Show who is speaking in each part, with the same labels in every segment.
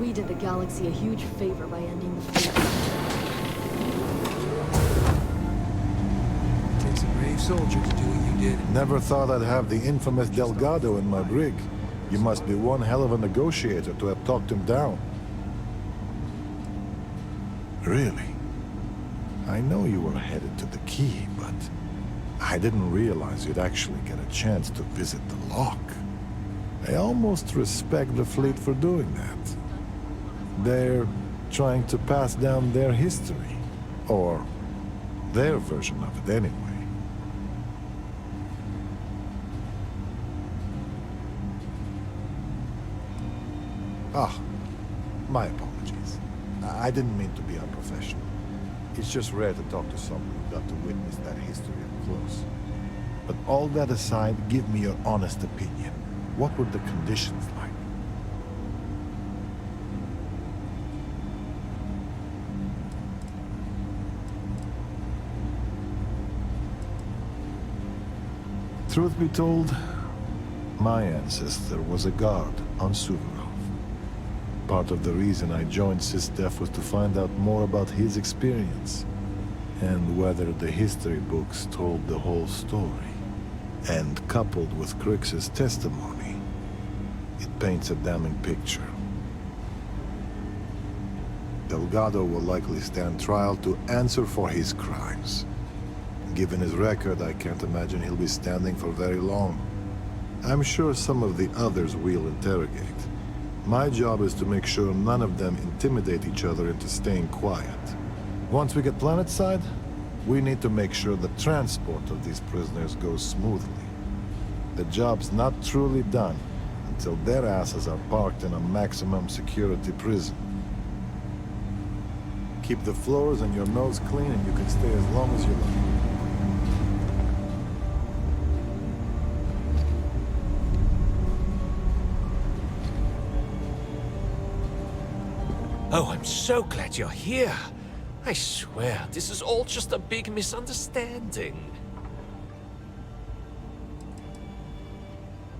Speaker 1: We did the galaxy a huge favor by ending the fleet.
Speaker 2: Takes a brave soldier to do what you did.
Speaker 3: Never thought I'd have the infamous Delgado in my brig. You must be one hell of a negotiator to have talked him down. Really? I know you were headed to the key, but I didn't realize you'd actually get a chance to visit the lock. I almost respect the fleet for doing that. They're trying to pass down their history, or their version of it anyway. Ah, my apologies. I didn't mean to be unprofessional. It's just rare to talk to someone who got to witness that history up close. But all that aside, give me your honest opinion. What were the conditions like? Truth be told, my ancestor was a guard on Suvorov. Part of the reason I joined SysDef was to find out more about his experience, and whether the history books told the whole story. And coupled with Crix's testimony, it paints a damning picture. Delgado will likely stand trial to answer for his crimes. Given his record, I can't imagine he'll be standing for very long. I'm sure some of the others will interrogate. My job is to make sure none of them intimidate each other into staying quiet. Once we get planetside, we need to make sure the transport of these prisoners goes smoothly. The job's not truly done until their asses are parked in a maximum security prison. Keep the floors and your nose clean and you can stay as long as you like.
Speaker 4: Oh, I'm so glad you're here. I swear, this is all just a big misunderstanding.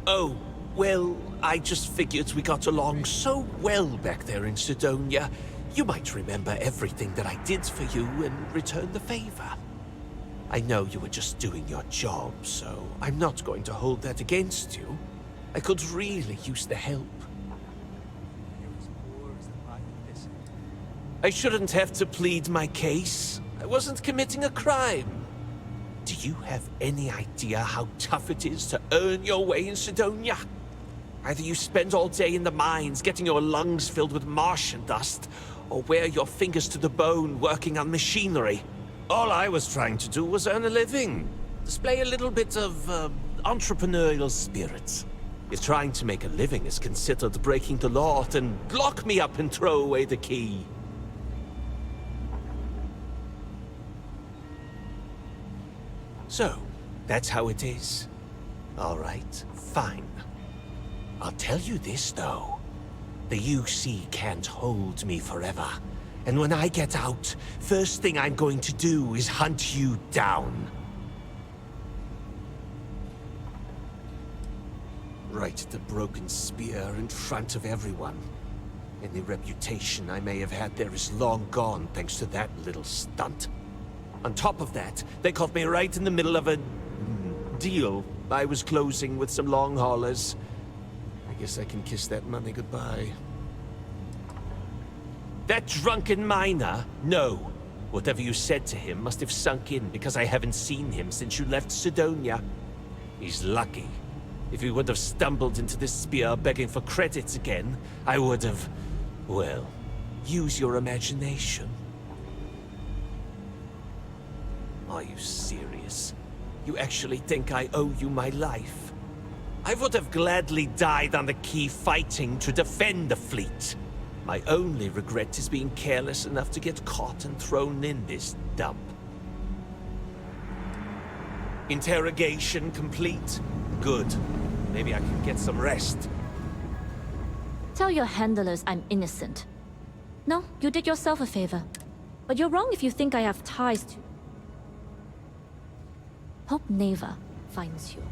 Speaker 4: Oh, well, I just figured we got along so well back there in Sidonia. You might remember everything that I did for you and return the favor. I know you were just doing your job, so I'm not going to hold that against you. I could really use the help. I shouldn't have to plead my case. I wasn't committing a crime. Do you have any idea how tough it is to earn your way in Sidonia? Either you spend all day in the mines getting your lungs filled with Martian dust, or wear your fingers to the bone working on machinery. All I was trying to do was earn a living. Display a little bit of entrepreneurial spirit. If trying to make a living is considered breaking the law, then lock me up and throw away the key. So, that's how it is. All right, fine. I'll tell you this, though. The UC can't hold me forever. And when I get out, first thing I'm going to do is hunt you down. Right at the broken spear in front of everyone. Any reputation I may have had there is long gone thanks to that little stunt. On top of that, they caught me right in the middle of a deal I was closing with some long haulers. I guess I can kiss that money goodbye. That drunken miner? No. Whatever you said to him must have sunk in because I haven't seen him since you left Sidonia. He's lucky. If he would have stumbled into this spear begging for credits again, I would have... well, use your imagination. Are you serious? You actually think I owe you my life? I would have gladly died on the quay fighting to defend the fleet. My only regret is being careless enough to get caught and thrown in this dump. Interrogation complete? Good. Maybe I can get some rest.
Speaker 5: Tell your handlers I'm innocent. No, you did yourself a favor. But you're wrong if you think I have ties to... Hope Neva finds you.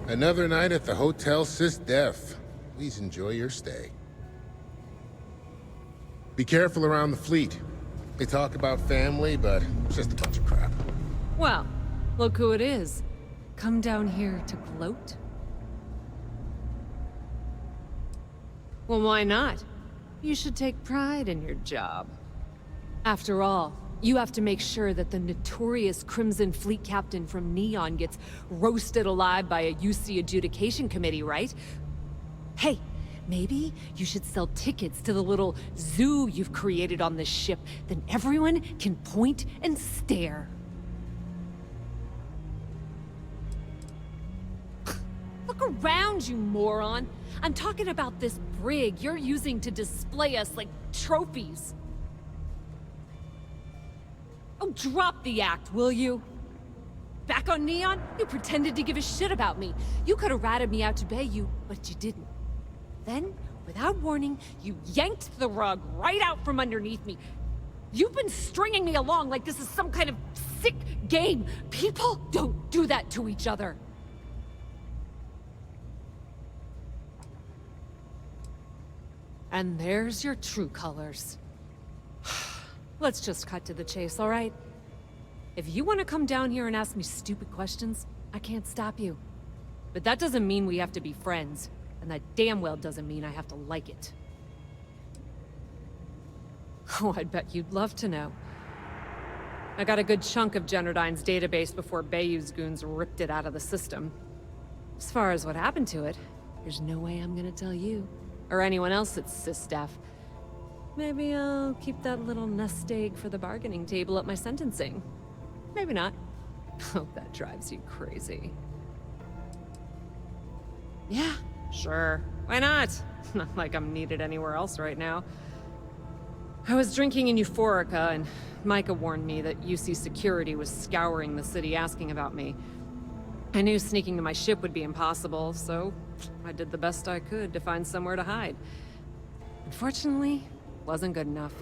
Speaker 6: Another night at the Hotel Sis Def. Please enjoy your stay. Be careful around the fleet. They talk about family, but it's just a bunch of crap.
Speaker 7: Well, look who it is. Come down here to gloat? Well, why not? You should take pride in your job. After all, you have to make sure that the notorious Crimson Fleet captain from Neon gets roasted alive by a UC adjudication committee, right? Hey, maybe you should sell tickets to the little zoo you've created on this ship. Then everyone can point and stare. Look around, you moron! I'm talking about this brig you're using to display us like trophies. Oh, drop the act, will you? Back on Neon, you pretended to give a shit about me. You could have ratted me out to Bayou, but you didn't. Then, without warning, you yanked the rug right out from underneath me. You've been stringing me along like this is some kind of sick game. People don't do that to each other. And there's your true colors. Let's just cut to the chase, all right? If you want to come down here and ask me stupid questions, I can't stop you. But that doesn't mean we have to be friends. And that damn well doesn't mean I have to like it. Oh, I'd bet you'd love to know. I got a good chunk of Generdyne's database before Bayou's goons ripped it out of the system. As far as what happened to it, there's no way I'm gonna tell you. Or anyone else at SysDef. Maybe I'll keep that little nest egg for the bargaining table at my sentencing. Maybe not. Hope that drives you crazy. Yeah, sure. Why not? Not like I'm needed anywhere else right now. I was drinking in Euphorica, and Micah warned me that UC security was scouring the city asking about me. I knew sneaking to my ship would be impossible, so I did the best I could to find somewhere to hide. Unfortunately, wasn't good enough.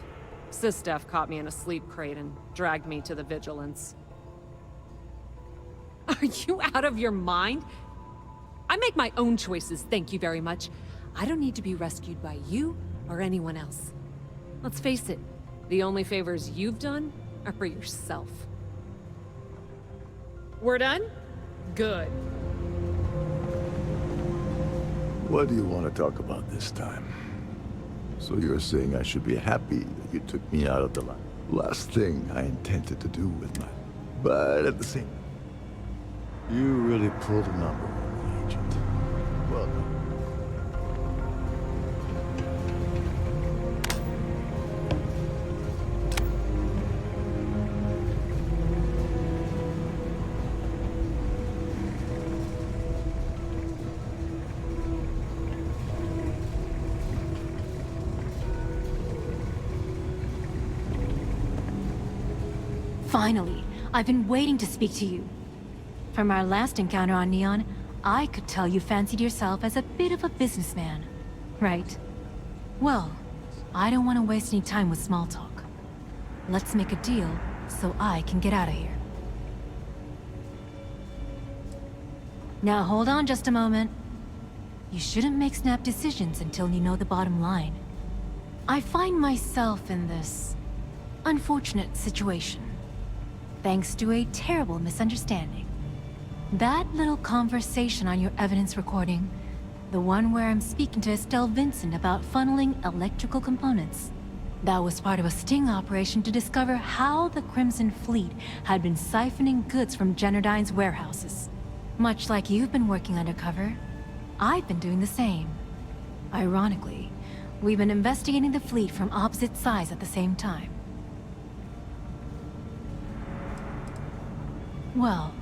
Speaker 7: SysDef caught me in a sleep crate and dragged me to the Vigilance. Are you out of your mind? I make my own choices, thank you very much. I don't need to be rescued by you or anyone else. Let's face it, the only favors you've done are for yourself. We're done? Good.
Speaker 8: What do you want to talk about this time? So you're saying I should be happy that you took me out of the last thing I intended to do with my... But at the same... You really pulled a number on me, Agent. Well done.
Speaker 9: Finally, I've been waiting to speak to you. From our last encounter on Neon, I could tell you fancied yourself as a bit of a businessman, right? Well, I don't want to waste any time with small talk. Let's make a deal so I can get out of here. Now hold on just a moment. You shouldn't make snap decisions until you know the bottom line. I find myself in this unfortunate situation, thanks to a terrible misunderstanding. That little conversation on your evidence recording, the one where I'm speaking to Estelle Vincent about funneling electrical components, that was part of a sting operation to discover how the Crimson Fleet had been siphoning goods from Generdyne's warehouses. Much like you've been working undercover, I've been doing the same. Ironically, we've been investigating the fleet from opposite sides at the same time. Well,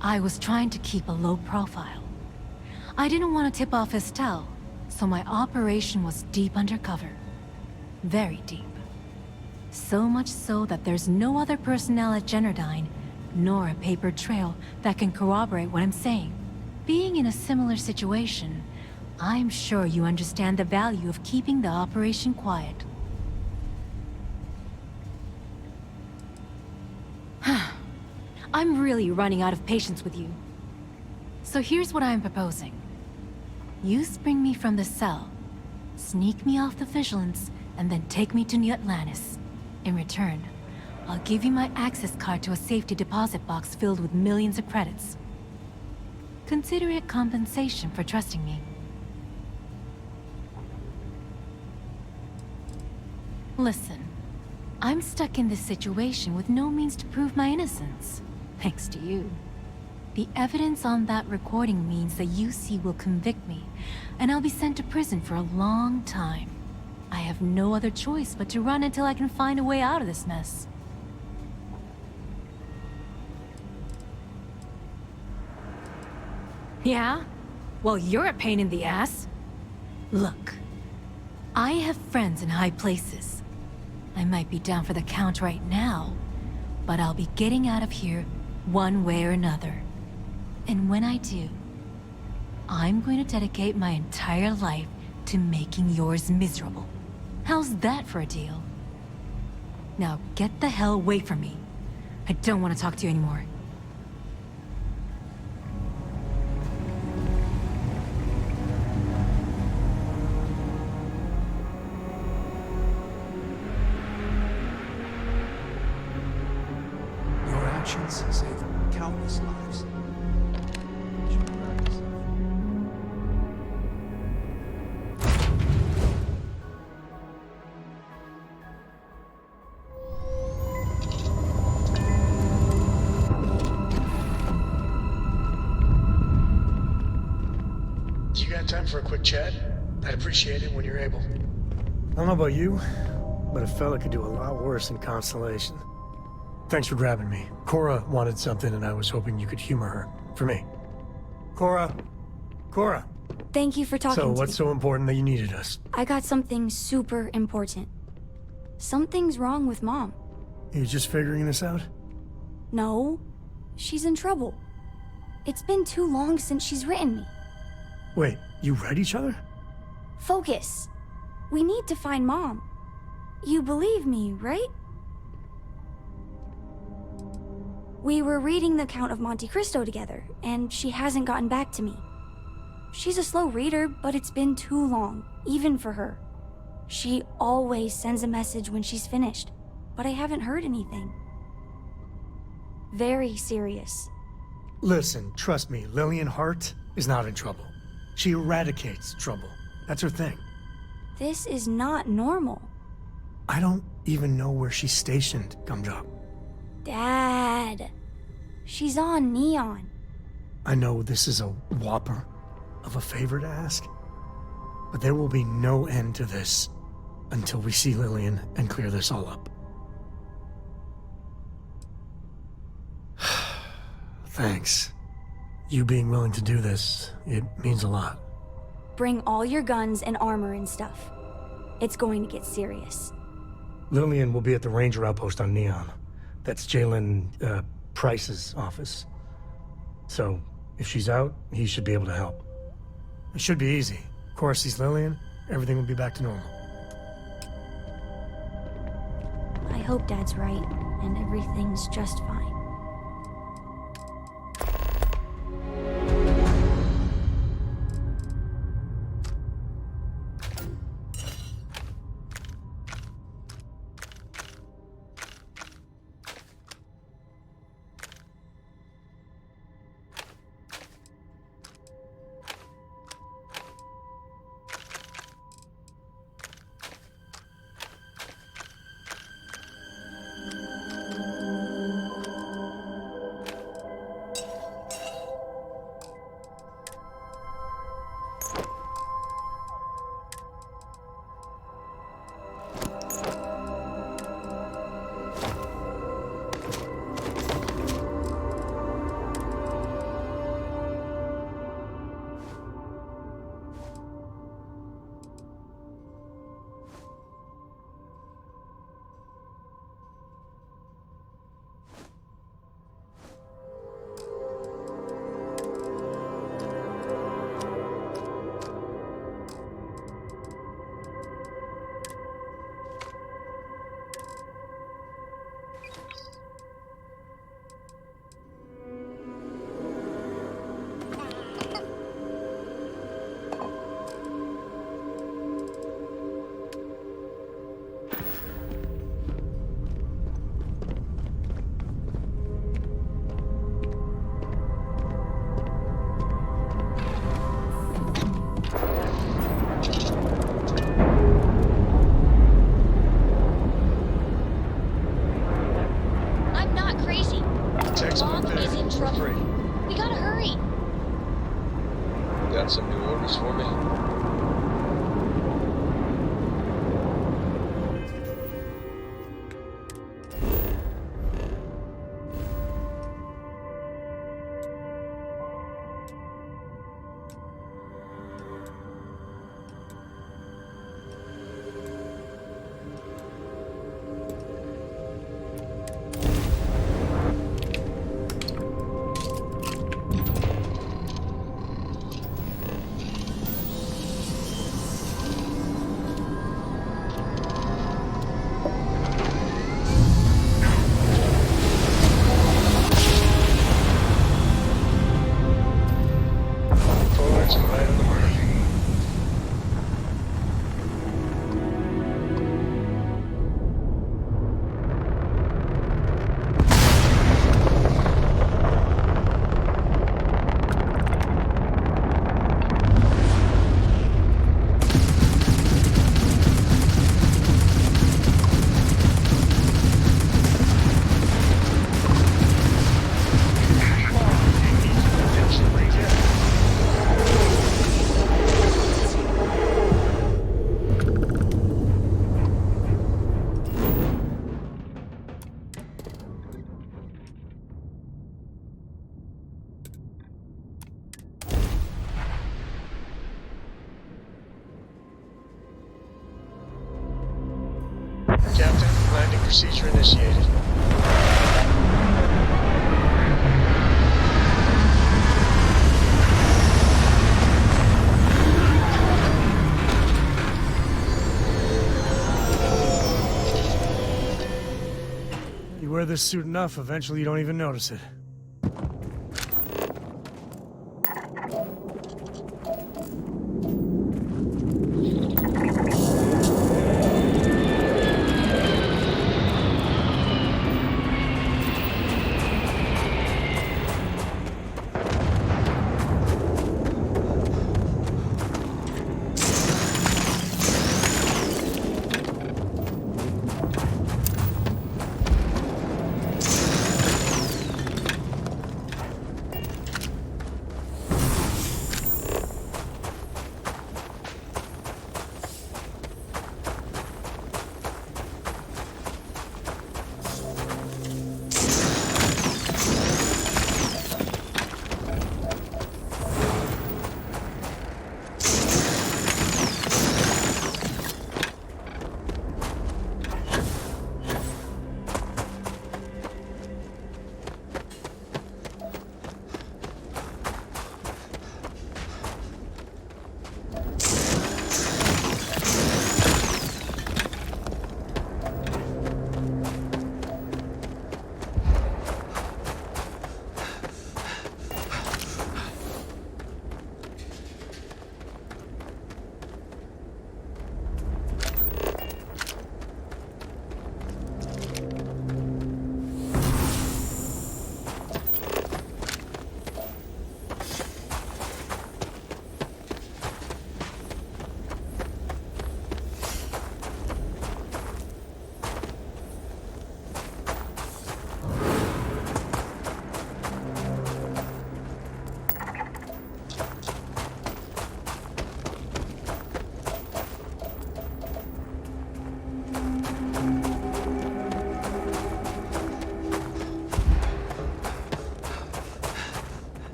Speaker 9: I was trying to keep a low profile. I didn't want to tip off Estelle, so my operation was deep undercover. Very deep. So much so that there's no other personnel at Generdyne, nor a paper trail that can corroborate what I'm saying. Being in a similar situation, I'm sure you understand the value of keeping the operation quiet. I'm really running out of patience with you. So here's what I'm proposing. You spring me from the cell, sneak me off the vigilance, and then take me to New Atlantis. In return, I'll give you my access card to a safety deposit box filled with millions of credits. Consider it compensation for trusting me. Listen, I'm stuck in this situation with no means to prove my innocence, thanks to you. The evidence on that recording means the UC will convict me, and I'll be sent to prison for a long time. I have no other choice but to run until I can find a way out of this mess. Yeah? Well, you're a pain in the ass. Look, I have friends in high places. I might be down for the count right now, but I'll be getting out of here one way or another. And when I do, I'm going to dedicate my entire life to making yours miserable. How's that for a deal? Now get the hell away from me. I don't want to talk to you anymore.
Speaker 2: Your actions save countless lives. You should be proud of yourself.
Speaker 10: You got time for a quick chat? I'd appreciate it when you're able.
Speaker 11: I don't know about you, but a fella could do a lot worse in Constellation. Thanks for grabbing me. Cora wanted something, and I was hoping you could humor her. For me. Cora! Cora!
Speaker 1: Thank you for talking
Speaker 11: So,
Speaker 1: to
Speaker 11: what's
Speaker 1: me.
Speaker 11: so important that you needed us?
Speaker 1: I got something super important. Something's wrong with Mom.
Speaker 11: You just figuring this out?
Speaker 1: No, she's in trouble. It's been too long since she's written me.
Speaker 11: Wait, you read each other?
Speaker 1: Focus. We need to find Mom. You believe me, right? We were reading the Count of Monte Cristo together, and she hasn't gotten back to me. She's a slow reader, but it's been too long, even for her. She always sends a message when she's finished, but I haven't heard anything. Very serious.
Speaker 11: Listen, trust me, Lillian Hart is not in trouble. She eradicates trouble. That's her thing.
Speaker 1: This is not normal.
Speaker 11: I don't even know where she's stationed, Gumdrop.
Speaker 1: Dad. She's on Neon.
Speaker 11: I know this is a whopper of a favor to ask, but there will be no end to this until we see Lillian and clear this all up. Thanks. You being willing to do this, it means a lot.
Speaker 1: Bring all your guns and armor and stuff. It's going to get serious.
Speaker 11: Lillian will be at the Ranger outpost on Neon. That's Jalen, Price's office. So, if she's out, he should be able to help. It should be easy. Of course, he's Lillian, everything will be back to normal.
Speaker 1: I hope Dad's right, and everything's just fine.
Speaker 12: Got some new orders for me?
Speaker 10: Forwards and right on the mark. Captain, landing procedure initiated.
Speaker 11: You wear this suit enough, eventually you don't even notice it.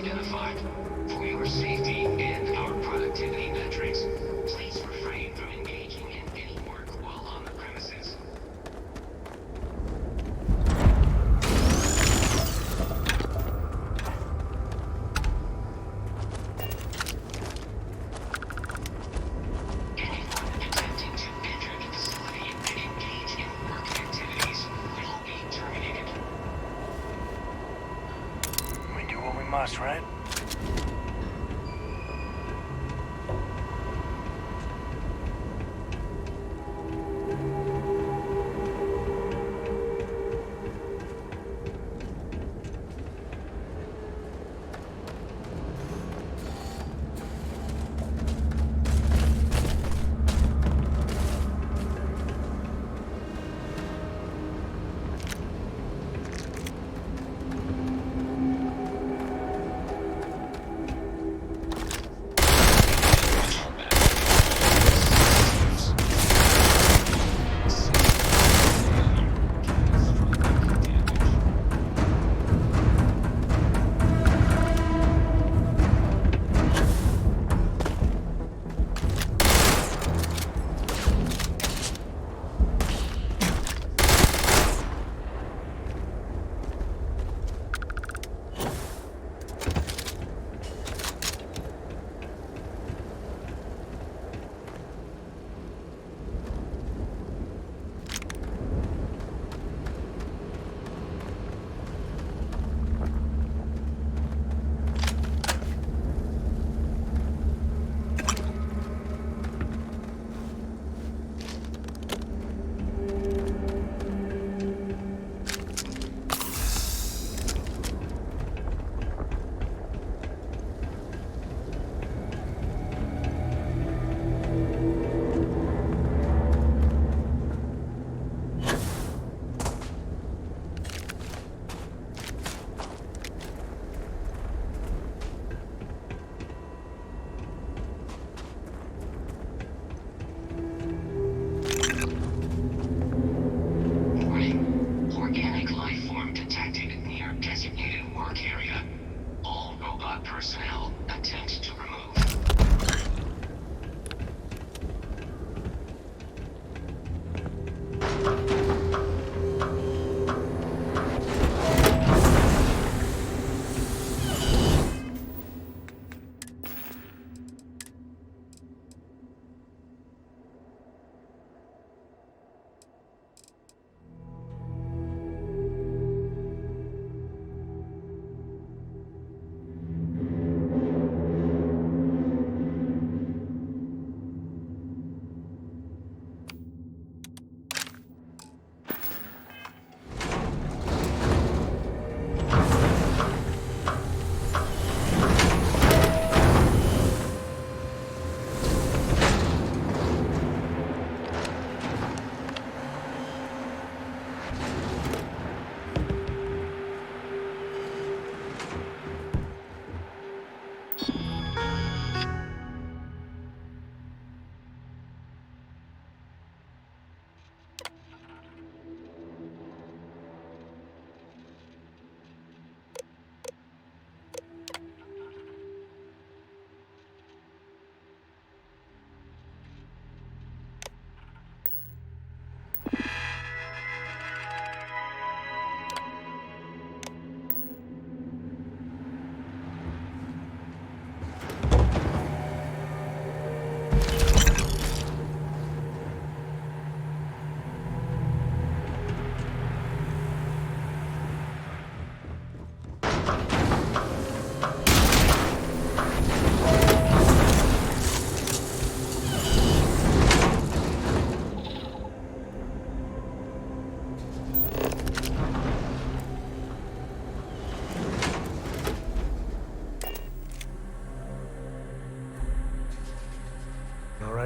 Speaker 13: identified. For your safety and our productivity metrics, please refrain from engaging in any work while on the premises. Anyone attempting to enter the facility and engage in work activities will be terminated.
Speaker 10: We do what we must, right?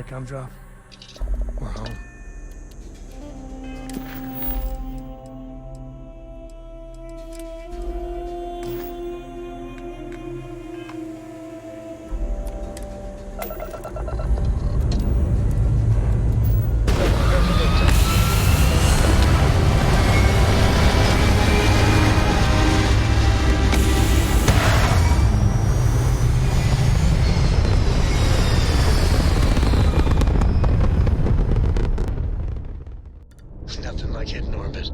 Speaker 11: come drop? We're home.
Speaker 10: Nothing like hitting orbit.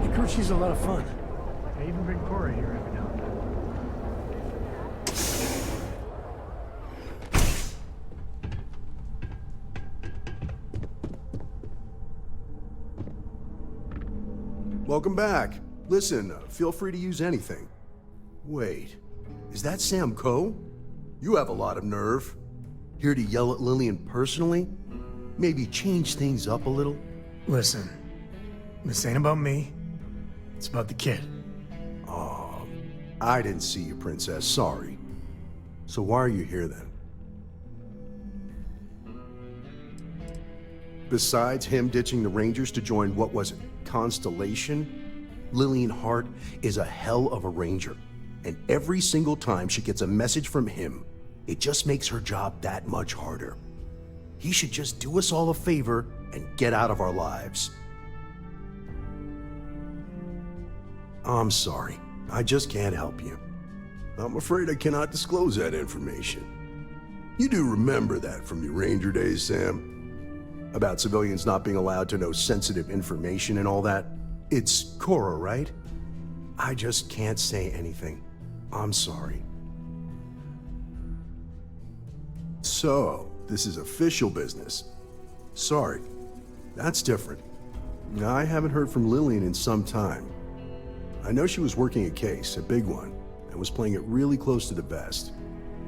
Speaker 11: The crew chief's a lot of fun. I even bring Cora here every now and then.
Speaker 12: Welcome back. Listen, feel free to use anything. Wait, is that Sam Coe? You have a lot of nerve. Here to yell at Lillian personally? Maybe change things up a little?
Speaker 11: Listen, this ain't about me. It's about the kid.
Speaker 12: Oh, I didn't see you, Princess. Sorry. So why are you here then? Besides him ditching the Rangers to join, what was it, Constellation? Lillian Hart is a hell of a Ranger. And every single time she gets a message from him, it just makes her job that much harder. He should just do us all a favor and get out of our lives. I'm sorry. I just can't help you. I'm afraid I cannot disclose that information. You do remember that from your Ranger days, Sam? About civilians not being allowed to know sensitive information and all that? It's Cora, right? I just can't say anything. I'm sorry. So, this is official business. Sorry. That's different. I haven't heard from Lillian in some time. I know she was working a case, a big one, and was playing it really close to the vest.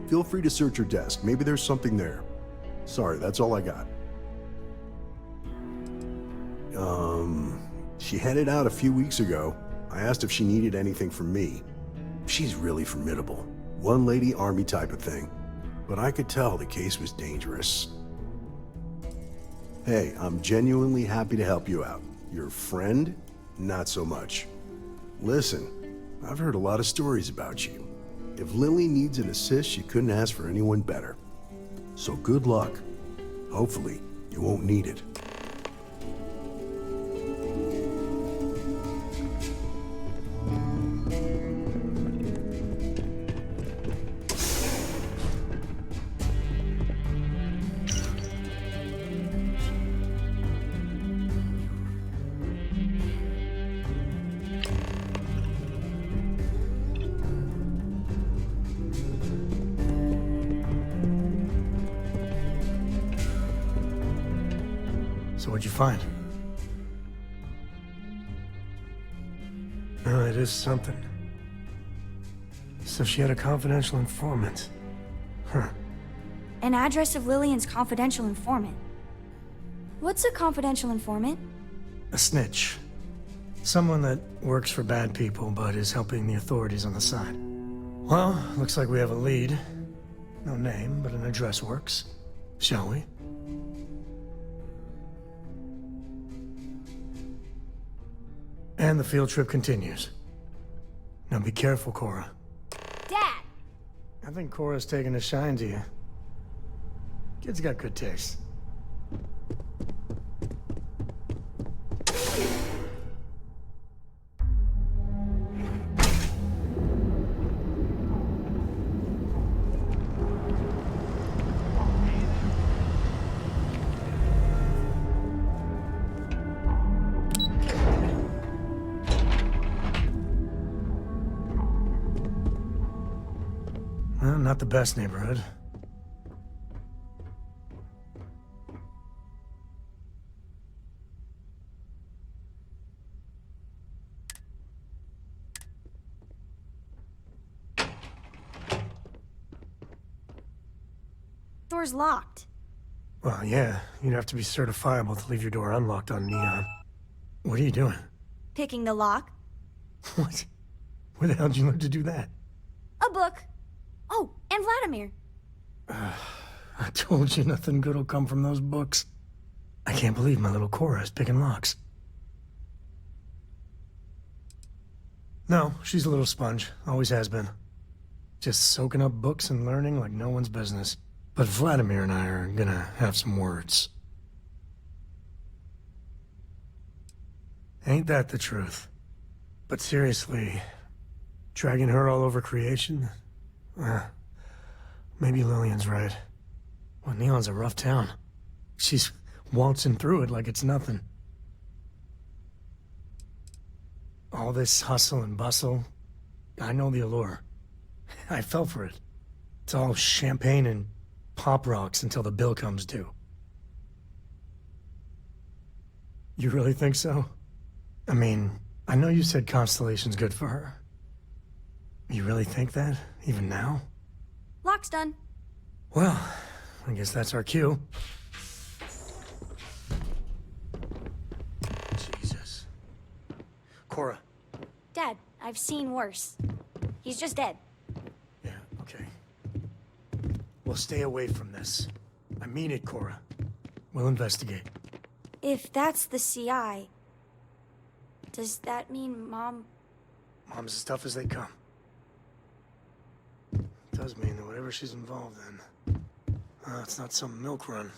Speaker 12: Feel free to search her desk. Maybe there's something there. Sorry, that's all I got. She headed out a few weeks ago. I asked if she needed anything from me. She's really formidable. One-lady army type of thing. But I could tell the case was dangerous. Hey, I'm genuinely happy to help you out. Your friend? Not so much. Listen, I've heard a lot of stories about you. If Lily needs an assist, she couldn't ask for anyone better. So good luck. Hopefully, you won't need it.
Speaker 11: So what'd you find? Oh, it is something. So she had a confidential informant. Huh.
Speaker 1: An address of Lillian's confidential informant. What's a confidential informant?
Speaker 11: A snitch. Someone that works for bad people, but is helping the authorities on the side. Well, looks like we have a lead. No name, but an address works. Shall we? And the field trip continues. Now be careful, Cora.
Speaker 1: Dad!
Speaker 11: I think Cora's taking a shine to you. Kid's got good taste. Well, not the best neighborhood.
Speaker 1: door's locked.
Speaker 11: Well, yeah, you'd have to be certifiable to leave your door unlocked on Neon. What are you doing?
Speaker 1: Picking the lock.
Speaker 11: What? Where the hell did you learn to do that?
Speaker 1: A book. Oh, and Vladimir.
Speaker 11: I told you nothing good will come from those books. I can't believe my little Cora is picking locks. No, she's a little sponge. Always has been. Just soaking up books and learning like no one's business. But Vladimir and I are gonna have some words. Ain't that the truth? But seriously, dragging her all over creation? Maybe Lillian's right. Well, Neon's a rough town. She's waltzing through it like it's nothing. All this hustle and bustle, I know the allure. I fell for it. It's all champagne and pop rocks until the bill comes due. You really think so? I mean, I know you said Constellation's good for her. You really think that, even now?
Speaker 1: Lock's done.
Speaker 11: Well, I guess that's our cue. Jesus. Cora.
Speaker 1: Dad, I've seen worse. He's just dead.
Speaker 11: Yeah, okay. We'll stay away from this. I mean it, Cora. We'll investigate.
Speaker 1: If that's the CI, does that mean Mom...
Speaker 11: Mom's as tough as they come. It does mean that whatever she's involved in, it's not some milk run.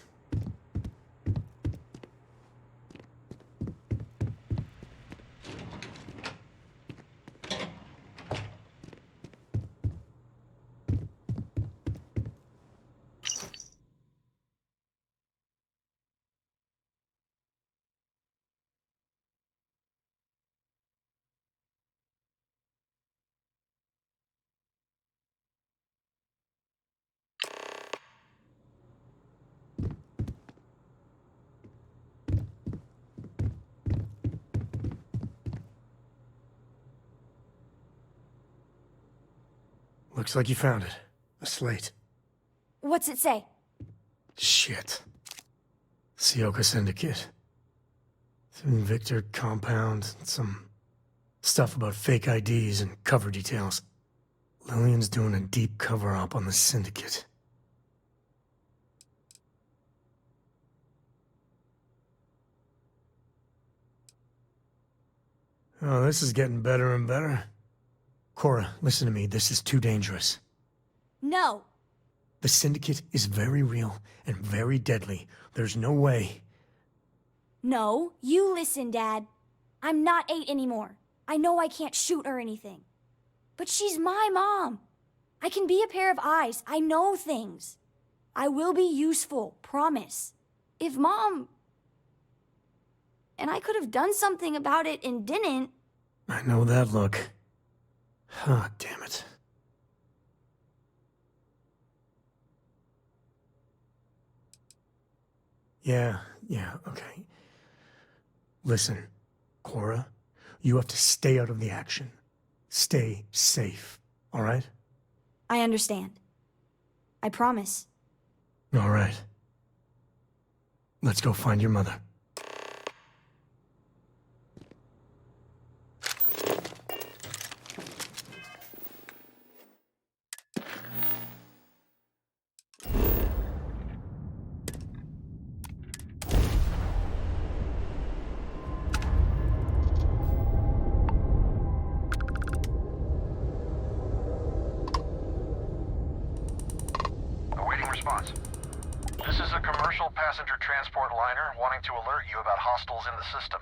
Speaker 11: Looks like you found it. A slate.
Speaker 1: What's it say?
Speaker 11: Shit. Sioka Syndicate. Victor compound, some stuff about fake IDs and cover details. Lillian's doing a deep cover-up on the Syndicate. Oh, this is getting better and better. Cora, listen to me. This is too dangerous.
Speaker 1: No.
Speaker 11: The Syndicate is very real and very deadly. There's no way.
Speaker 1: No, you listen, Dad. I'm not 8 anymore. I know I can't shoot or anything. But she's my mom. I can be a pair of eyes. I know things. I will be useful, promise. If Mom... And I could have done something about it and didn't.
Speaker 11: I know that look. Ah, damn it. Yeah, okay. Listen, Cora, you have to stay out of the action. Stay safe, all right?
Speaker 1: I understand. I promise.
Speaker 11: All right. Let's go find your mother.
Speaker 14: This is a commercial passenger transport liner wanting to alert you about hostiles in the system.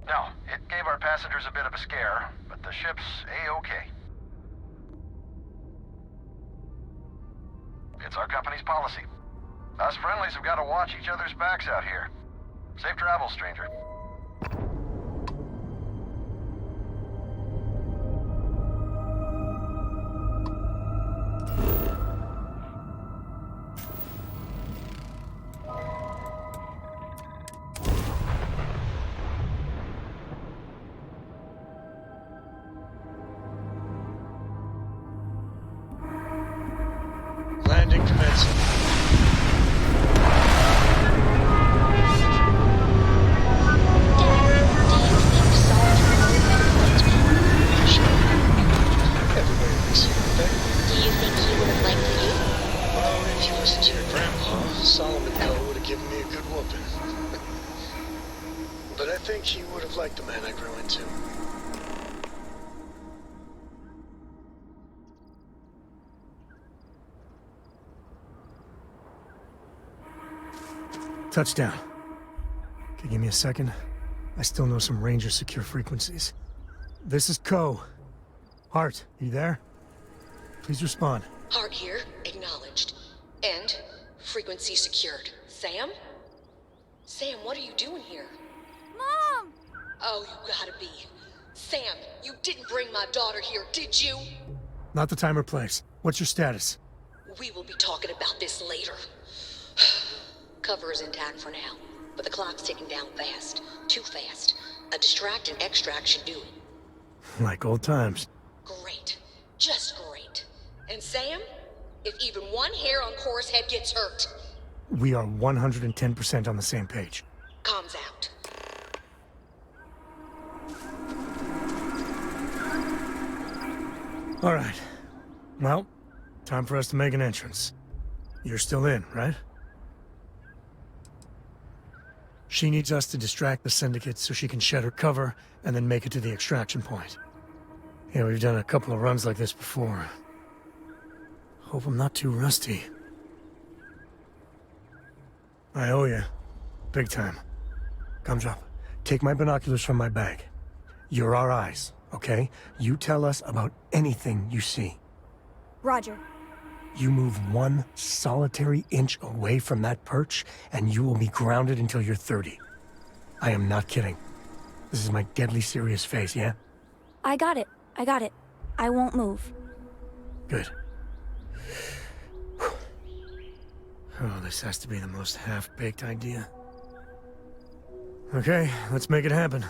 Speaker 14: No, it gave our passengers a bit of a scare, but the ship's A-okay. It's our company's policy. Us friendlies have got to watch each other's backs out here. Safe travels, stranger.
Speaker 11: Touchdown. Okay, give me a second. I still know some Ranger secure frequencies. This is Co. Hart, you there? Please respond.
Speaker 15: Hart here, acknowledged. And frequency secured. Sam? Sam, what are you doing here?
Speaker 1: Mom!
Speaker 15: Oh, you gotta be. Sam, you didn't bring my daughter here, did you?
Speaker 11: Not the time or place. What's your status?
Speaker 15: We will be talking about this later. Cover is intact for now, but the clock's ticking down fast. Too fast. A distract and extract should do it.
Speaker 11: Like old times.
Speaker 15: Great. Just great. And Sam, if even one hair on Cora's head gets hurt...
Speaker 11: We are 110% on the same page.
Speaker 15: Comms out.
Speaker 11: All right. Well, time for us to make an entrance. You're still in, right? She needs us to distract the Syndicate so she can shed her cover and then make it to the extraction point. Yeah, we've done a couple of runs like this before. Hope I'm not too rusty. I owe you. Big time. Gumdrop, take my binoculars from my bag. You're our eyes, okay? You tell us about anything you see.
Speaker 1: Roger.
Speaker 11: You move one solitary inch away from that perch, and you will be grounded until you're 30. I am not kidding. This is my deadly serious face, yeah?
Speaker 1: I got it. I won't move.
Speaker 11: Good. Oh, this has to be the most half-baked idea. Okay, let's make it happen.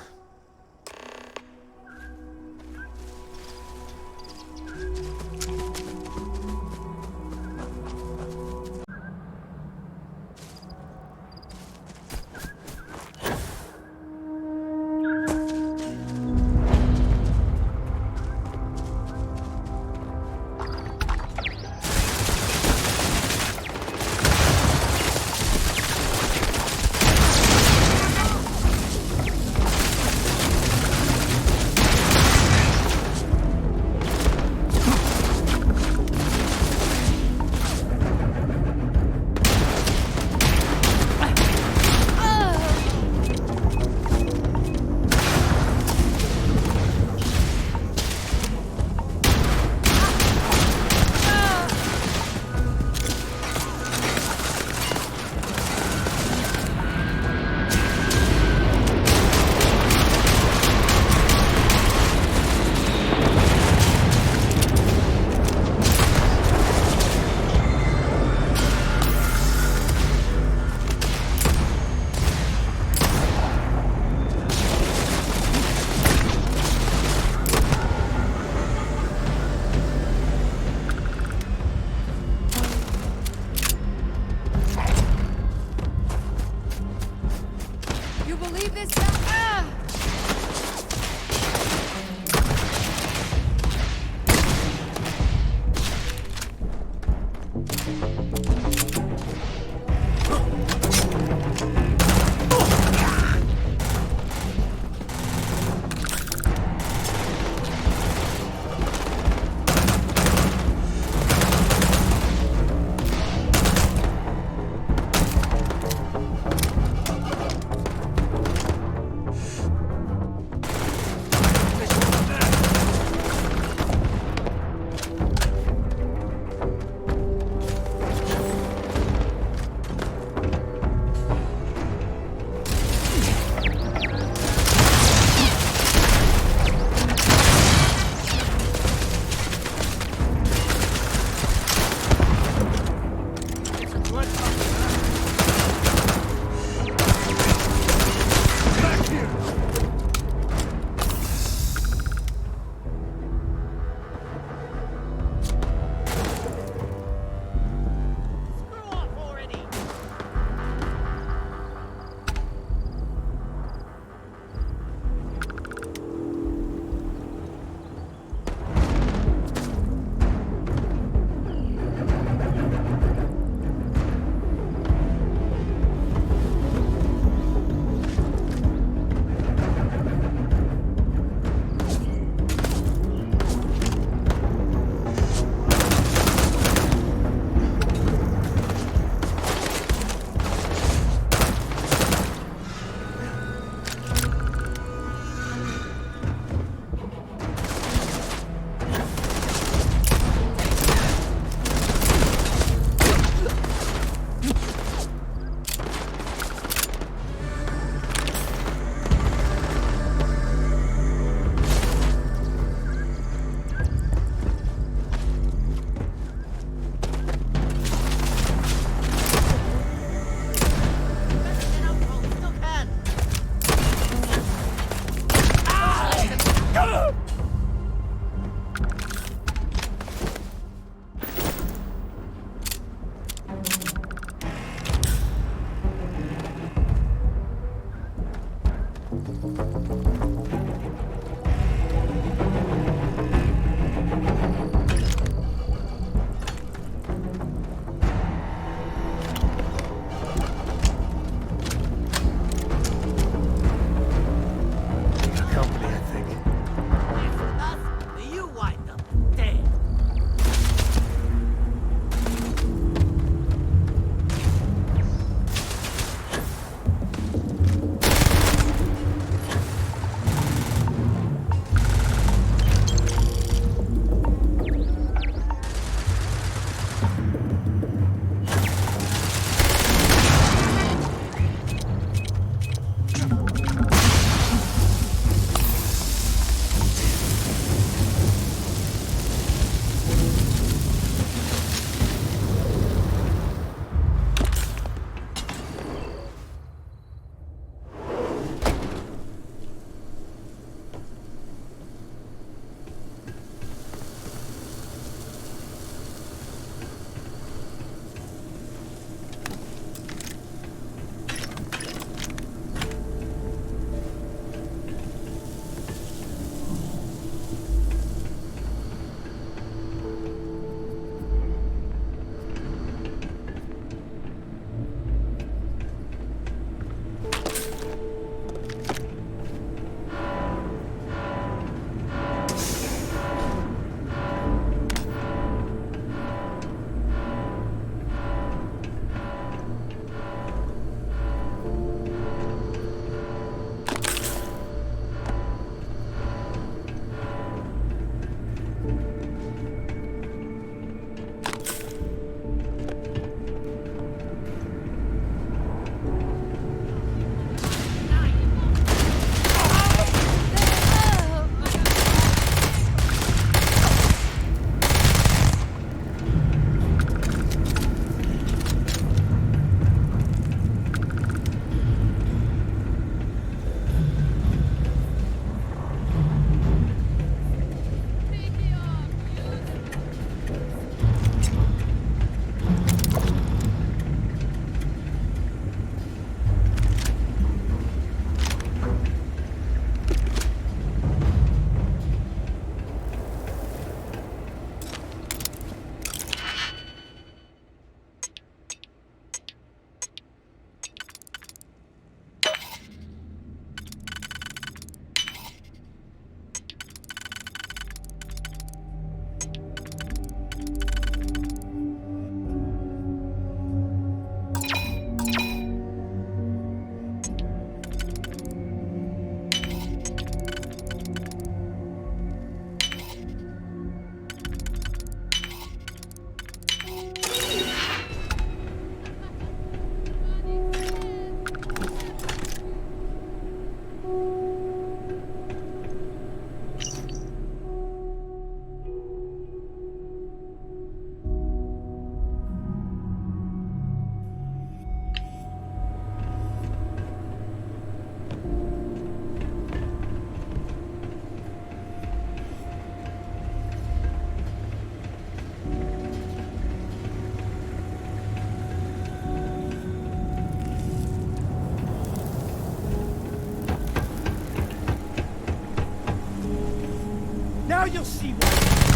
Speaker 2: Now you'll see why.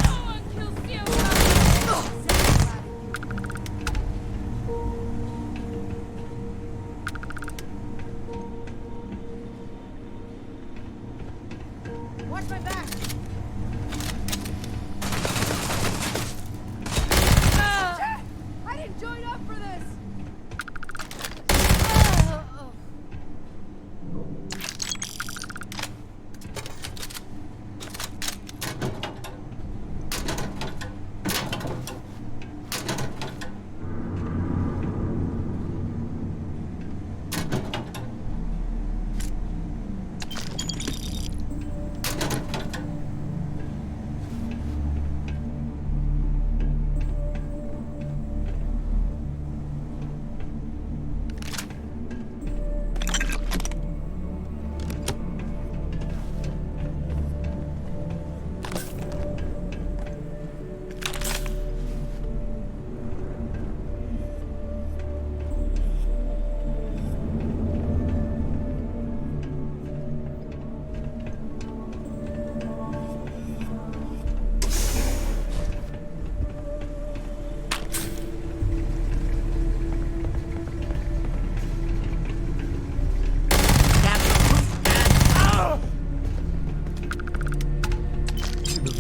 Speaker 5: No one kills you!
Speaker 16: Watch my back! Shit! I didn't join up for this!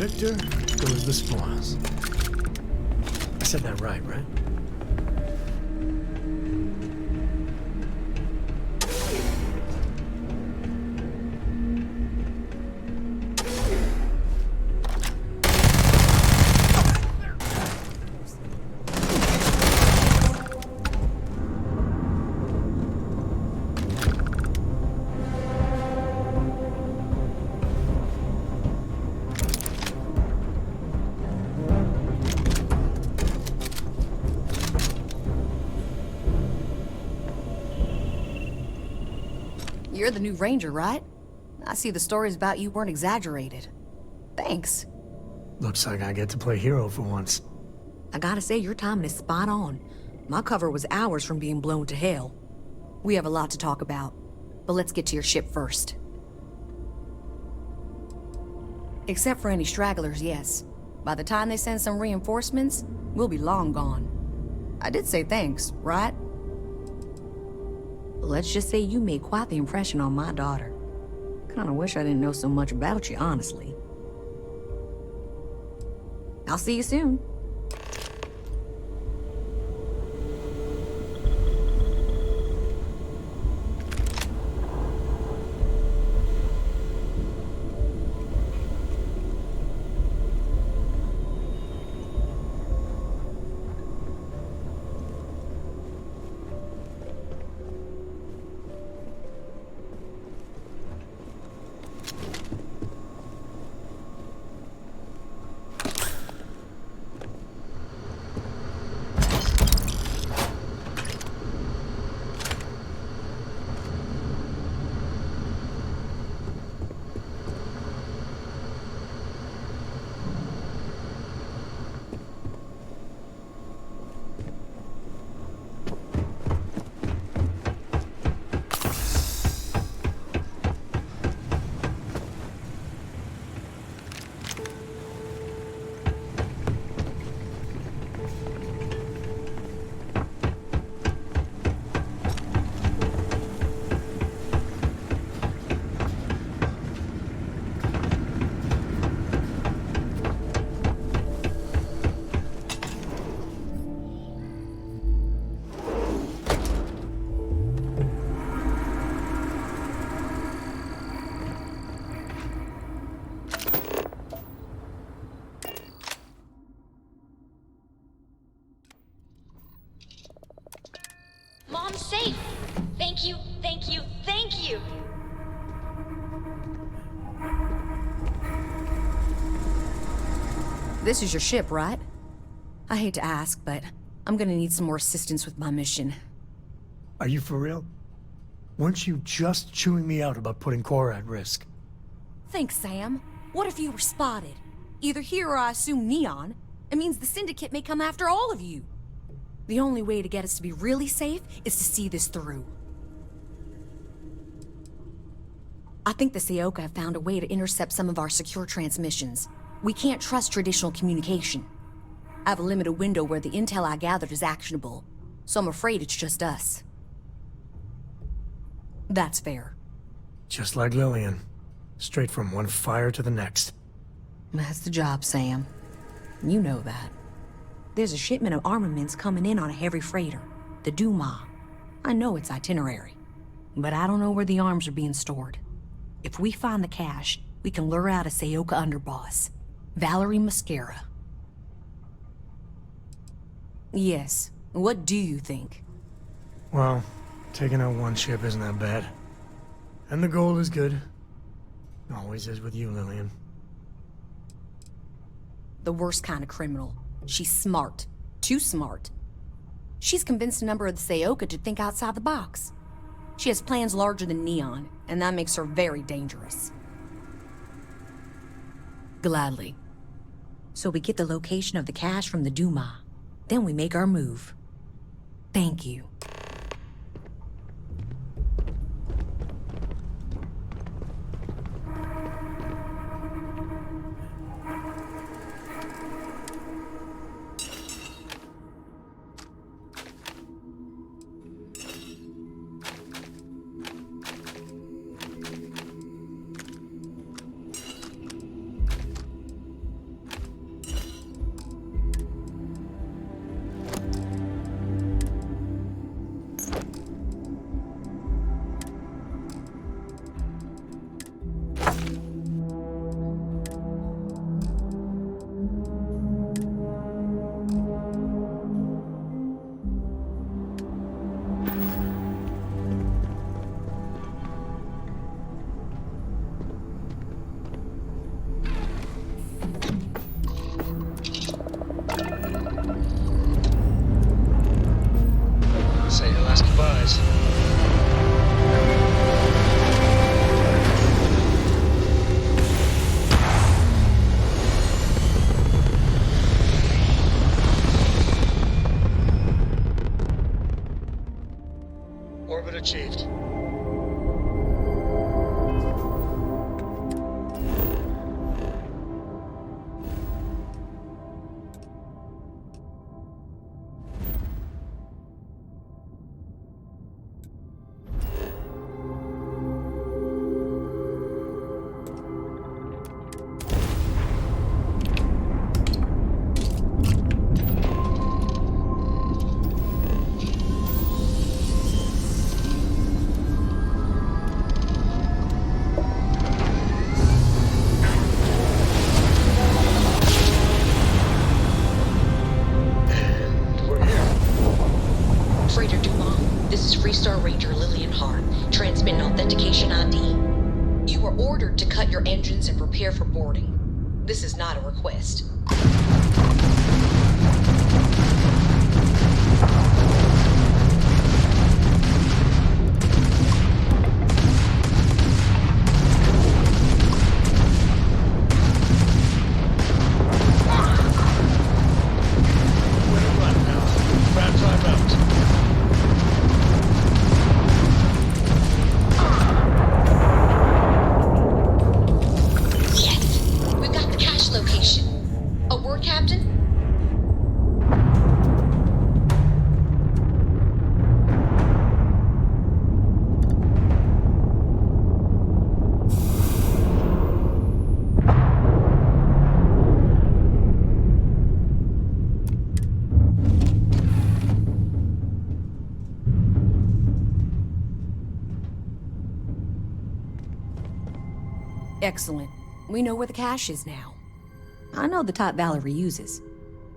Speaker 11: Victor goes the spoils. I said that right?
Speaker 17: You're the new ranger, right? I see the stories about you weren't exaggerated. Thanks.
Speaker 11: Looks like I get to play hero for once.
Speaker 17: I gotta say, your timing is spot on. My cover was hours from being blown to hell. We have a lot to talk about, but let's get to your ship first. Except for any stragglers, yes. By the time they send some reinforcements, we'll be long gone. I did say thanks, right? Let's just say you made quite the impression on my daughter. Kinda wish I didn't know so much about you, honestly. I'll see you soon.
Speaker 15: Mom's safe! Thank you, thank you, thank you!
Speaker 17: This is your ship, right? I hate to ask, but I'm gonna need some more assistance with my mission.
Speaker 11: Are you for real? Weren't you just chewing me out about putting Cora at risk?
Speaker 17: Thanks, Sam. What if you were spotted? Either here or I assume Neon. It means the Syndicate may come after all of you. The only way to get us to be really safe is to see this through. I think the Seoka have found a way to intercept some of our secure transmissions. We can't trust traditional communication. I have a limited window where the intel I gathered is actionable, so I'm afraid it's just us. That's fair.
Speaker 11: Just like Lillian. Straight from one fire to the next.
Speaker 17: That's the job, Sam. You know that. There's a shipment of armaments coming in on a heavy freighter, the Duma. I know its itinerary, but I don't know where the arms are being stored. If we find the cache, we can lure out a Sayoka underboss, Valerie Mascara. Yes, what do you think?
Speaker 11: Well, taking out one ship isn't that bad. And the goal is good. Always is with you, Lillian.
Speaker 17: The worst kind of criminal. She's smart. Too smart. She's convinced a number of the Sayoka to think outside the box. She has plans larger than Neon, and that makes her very dangerous. Gladly. So we get the location of the cache from the Duma. Then we make our move. Thank you.
Speaker 10: Say your last goodbyes. Orbit achieved.
Speaker 15: Star Ranger Lillian Hart, transmitting authentication ID. You are ordered to cut your engines and prepare for boarding. This is not a request.
Speaker 17: Excellent. We know where the cache is now. I know the type Valerie uses.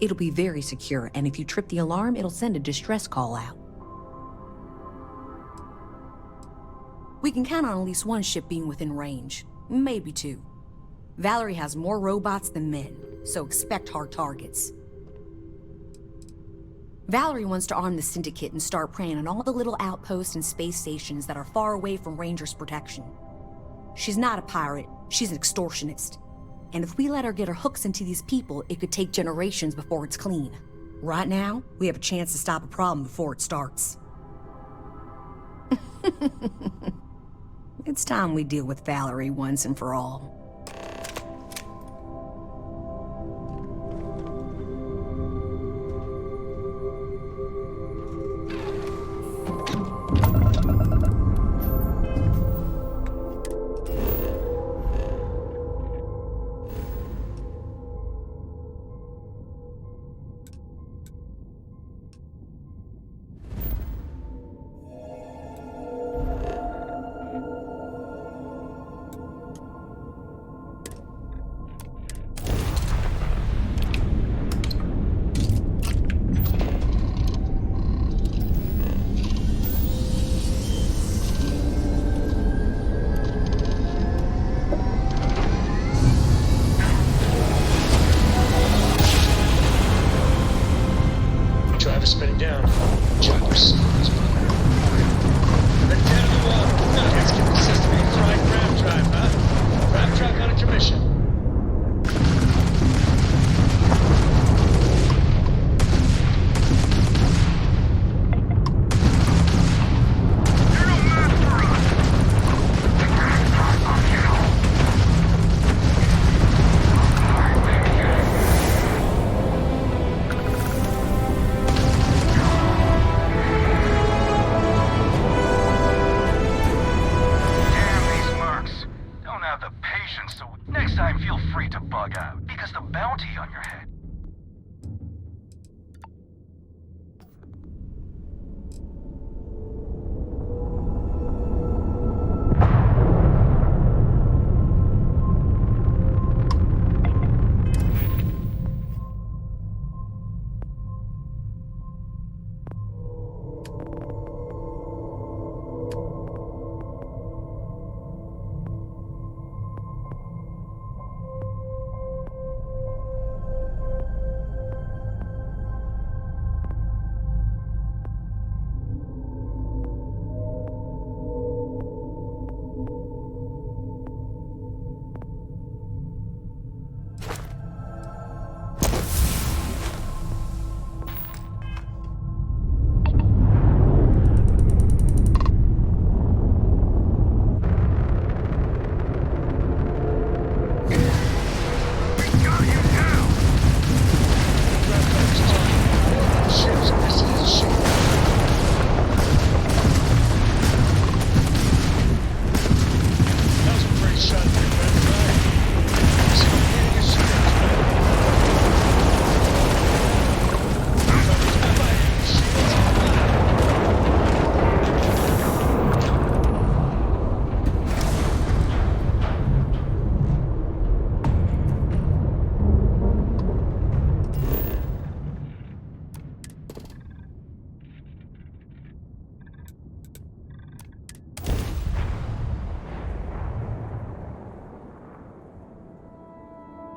Speaker 17: It'll be very secure, and if you trip the alarm, it'll send a distress call out. We can count on at least one ship being within range. Maybe two. Valerie has more robots than men, so expect hard targets. Valerie wants to arm the Syndicate and start preying on all the little outposts and space stations that are far away from Rangers' protection. She's not a pirate, she's an extortionist. And if we let her get her hooks into these people, it could take generations before it's clean. Right now, we have a chance to stop a problem before it starts. It's time we deal with Valerie once and for all.
Speaker 14: biggest a bounty on your head.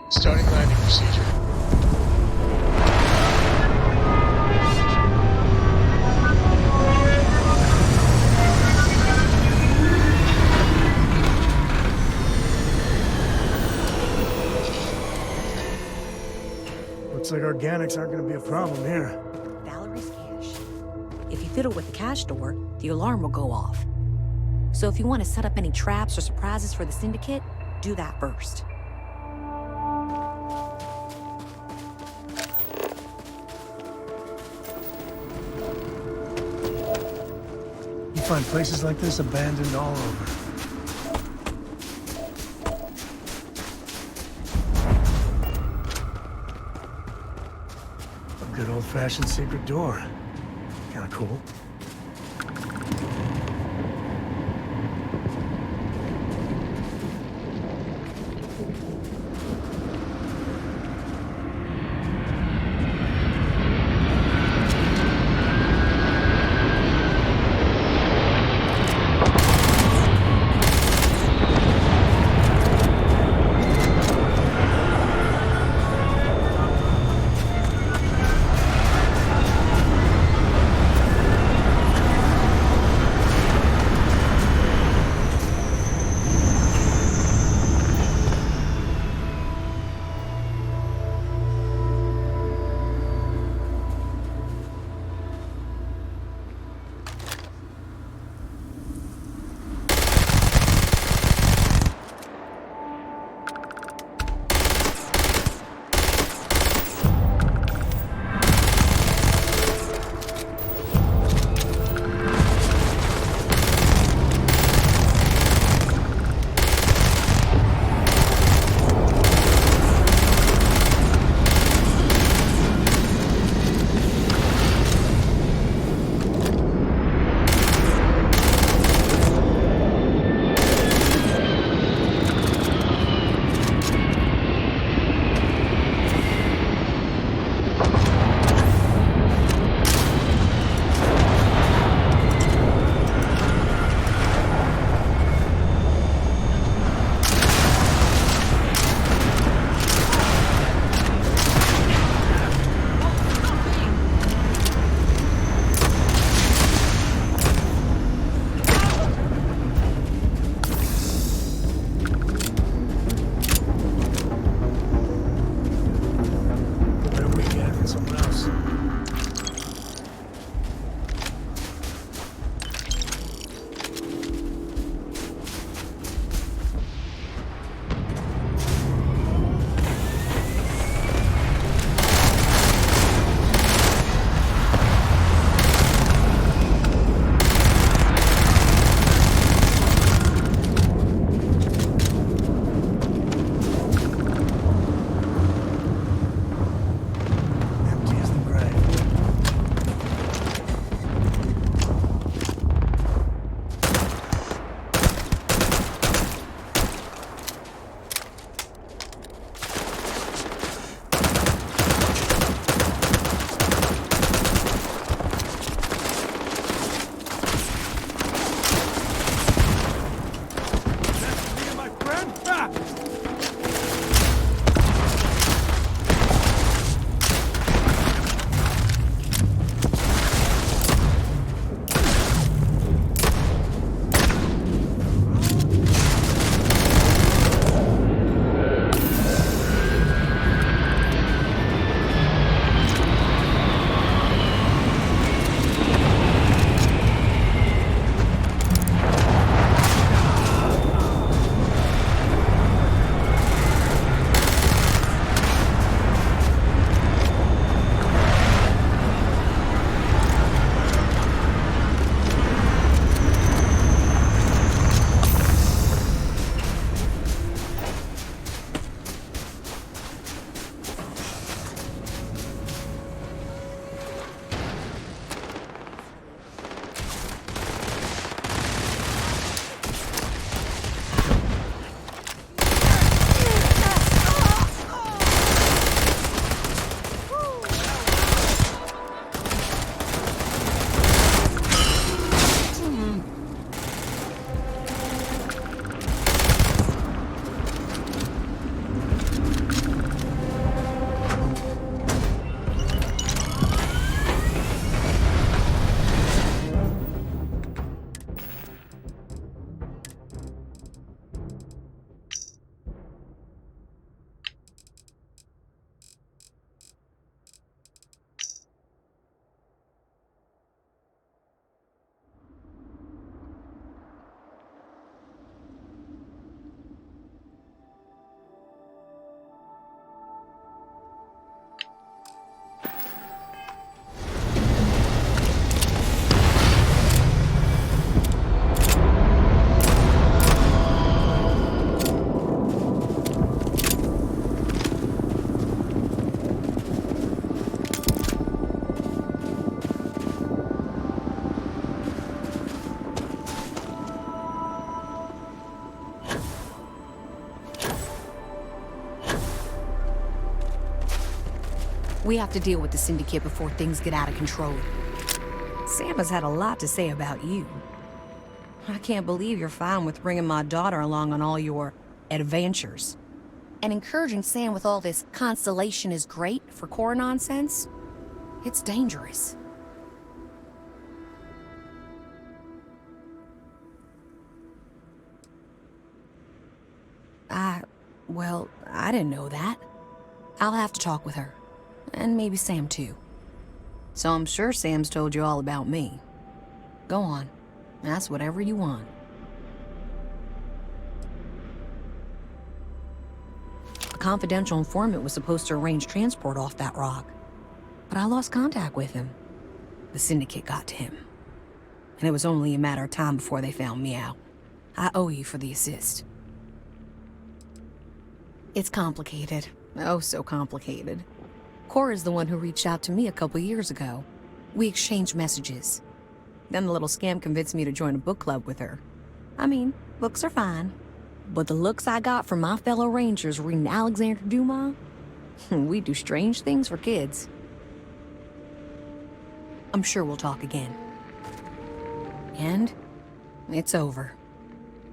Speaker 10: Starting landing procedure.
Speaker 11: Looks like organics aren't gonna be a problem here.
Speaker 17: Valerie's cache. If you fiddle with the cache door, the alarm will go off. So if you want to set up any traps or surprises for the Syndicate, do that first.
Speaker 11: You find places like this abandoned all over. A good old-fashioned secret door. Kinda cool.
Speaker 17: We have to deal with the Syndicate before things get out of control. Sam has had a lot to say about you. I can't believe you're fine with bringing my daughter along on all your adventures. And encouraging Sam with all this constellation is great for core nonsense. It's dangerous. Well, I didn't know that. I'll have to talk with her. And maybe Sam too. So I'm sure Sam's told you all about me. Go on. Ask whatever you want. A confidential informant was supposed to arrange transport off that rock. But I lost contact with him. The Syndicate got to him. And it was only a matter of time before they found me out. I owe you for the assist. It's complicated. Oh, so complicated. Cora's the one who reached out to me a couple years ago. We exchanged messages. Then the little scam convinced me to join a book club with her. I mean, books are fine. But the looks I got from my fellow Rangers reading Alexander Dumas, we do strange things for kids. I'm sure we'll talk again. And it's over.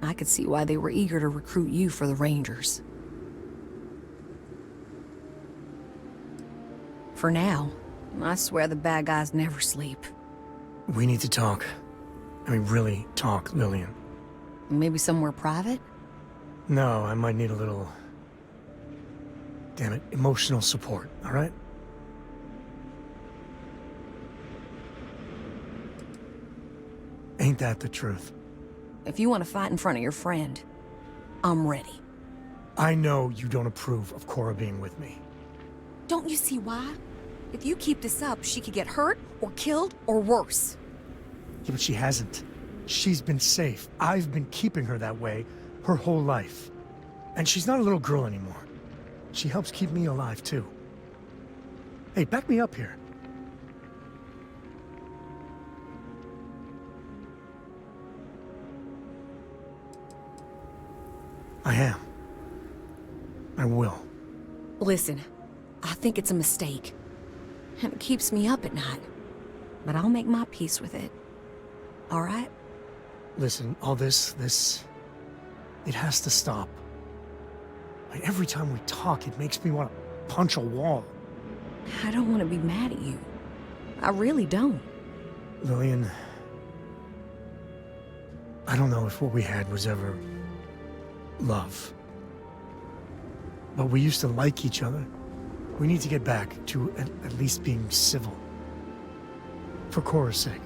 Speaker 17: I could see why they were eager to recruit you for the Rangers. For now, I swear the bad guys never sleep.
Speaker 11: We need to talk. I mean, really talk, Lillian.
Speaker 17: Maybe somewhere private?
Speaker 11: No, I might need a little... damn it, emotional support, all right? Ain't that the truth?
Speaker 17: If you want to fight in front of your friend, I'm ready.
Speaker 11: I know you don't approve of Cora being with me.
Speaker 17: Don't you see why? If you keep this up, she could get hurt, or killed, or worse.
Speaker 11: Yeah, but she hasn't. She's been safe. I've been keeping her that way her whole life. And she's not a little girl anymore. She helps keep me alive, too. Hey, back me up here. I am. I will.
Speaker 17: Listen, I think it's a mistake. And it keeps me up at night. But I'll make my peace with it. All right?
Speaker 11: Listen, all this... it has to stop. Like, every time we talk, it makes me want to punch a wall.
Speaker 17: I don't want to be mad at you. I really don't.
Speaker 11: Lillian... I don't know if what we had was ever... love. But we used to like each other. We need to get back to at least being civil. For Cora's sake.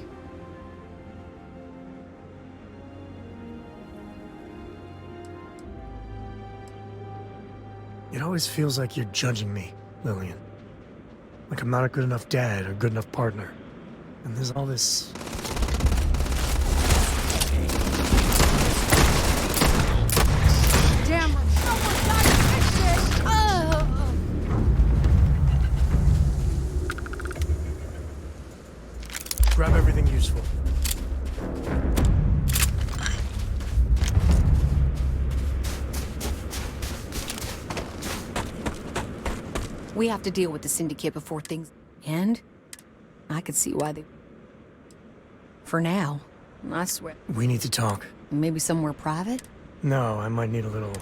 Speaker 11: It always feels like you're judging me, Lillian. Like I'm not a good enough dad or good enough partner. And there's all this...
Speaker 16: Damn, someone's got to fix this!
Speaker 11: Grab everything useful.
Speaker 17: We have to deal with the Syndicate before things... And I could see why they... For now, I swear...
Speaker 11: We need to talk.
Speaker 17: Maybe somewhere private?
Speaker 11: No, I might need a little...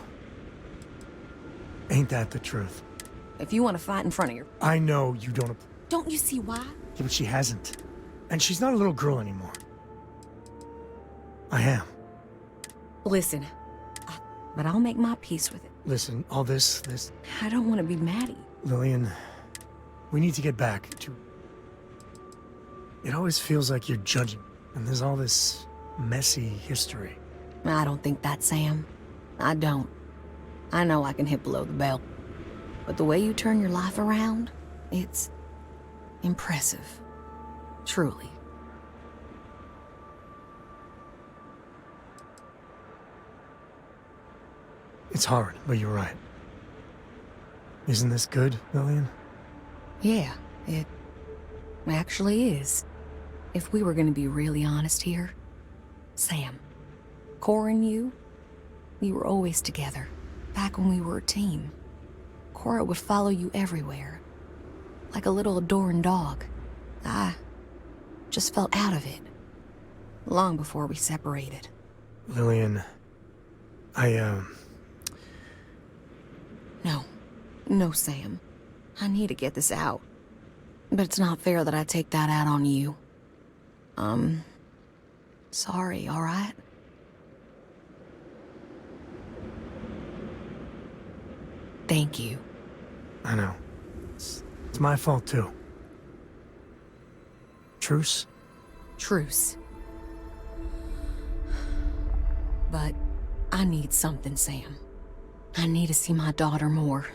Speaker 11: Ain't that the truth?
Speaker 17: If you want to fight in front of your...
Speaker 11: I know you don't...
Speaker 17: Don't you see why?
Speaker 11: Yeah, but she hasn't. And she's not a little girl anymore. I am.
Speaker 17: Listen, but I'll make my peace with it.
Speaker 11: Listen, all this...
Speaker 17: I don't want to be mad at you.
Speaker 11: Lillian, we need to get back to... It always feels like you're judging. And there's all this messy history.
Speaker 17: I don't think that, Sam. I don't. I know I can hit below the belt. But the way you turn your life around, it's... impressive. Truly.
Speaker 11: It's hard, but you're right. Isn't this good, Lillian?
Speaker 17: Yeah, it actually is. If we were gonna be really honest here, Sam, Cora and you, we were always together, back when we were a team. Cora would follow you everywhere, like a little adoring dog. I just felt out of it. Long before we separated.
Speaker 11: Lillian,
Speaker 17: No, Sam. I need to get this out. But it's not fair that I take that out on you. Sorry, alright? Thank you.
Speaker 11: I know. It's my fault, too. Truce?
Speaker 17: Truce. But I need something, Sam. I need to see my daughter more.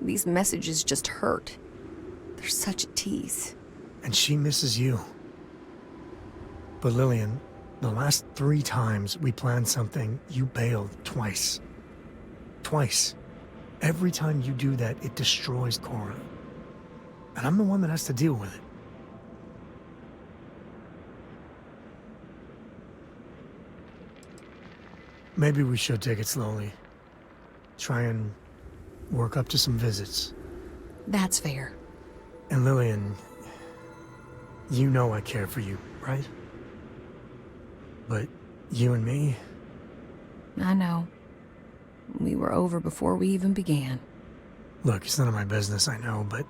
Speaker 17: These messages just hurt. They're such a tease.
Speaker 11: And she misses you. But Lillian, the last 3 times we planned something, you bailed twice. Twice. Every time you do that, it destroys Cora. And I'm the one that has to deal with it. Maybe we should take it slowly. Try and work up to some visits.
Speaker 17: That's fair.
Speaker 11: And Lillian, you know I care for you, right? But you and me?
Speaker 17: I know. We were over before we even began.
Speaker 11: Look, it's none of my business, I know, but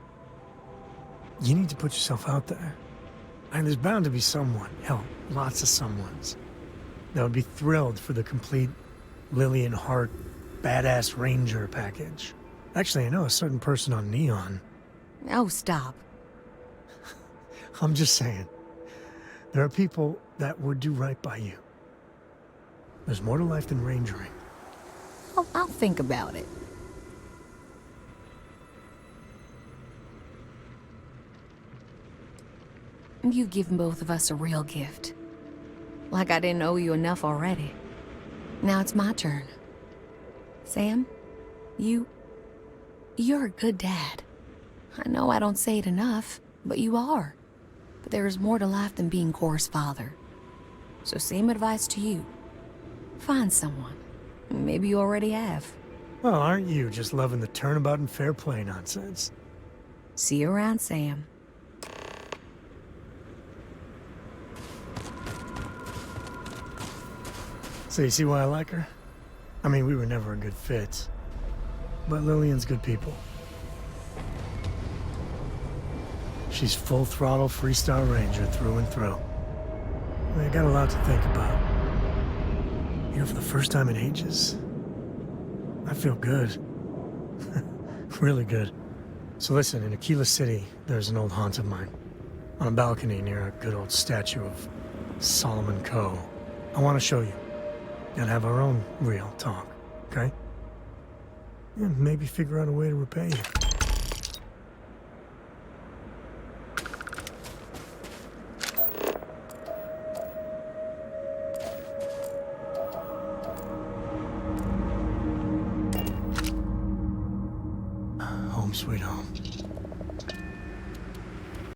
Speaker 11: you need to put yourself out there. And there's bound to be someone, hell, lots of someones, that would be thrilled for the complete Lillian Hart badass ranger package. Actually, I know a certain person on Neon.
Speaker 17: Oh, stop.
Speaker 11: I'm just saying. There are people that would do right by you. There's more to life than rangering.
Speaker 17: I'll think about it. You've given both of us a real gift. Like I didn't owe you enough already. Now it's my turn. Sam, you're a good dad. I know I don't say it enough, but you are. But there is more to life than being Cora's father. So same advice to you. Find someone. Maybe you already have.
Speaker 11: Well, aren't you just loving the turnabout and fair play nonsense?
Speaker 17: See you around, Sam.
Speaker 11: So you see why I like her? I mean, we were never a good fit. But Lillian's good people. She's full throttle freestyle ranger through and through. I got a lot to think about. You know, for the first time in ages, I feel good. Really good. So listen, in Aquila City, there's an old haunt of mine. On a balcony near a good old statue of Solomon Coe. I want to show you. And have our own real talk, okay? And maybe figure out a way to repay you. Home sweet home.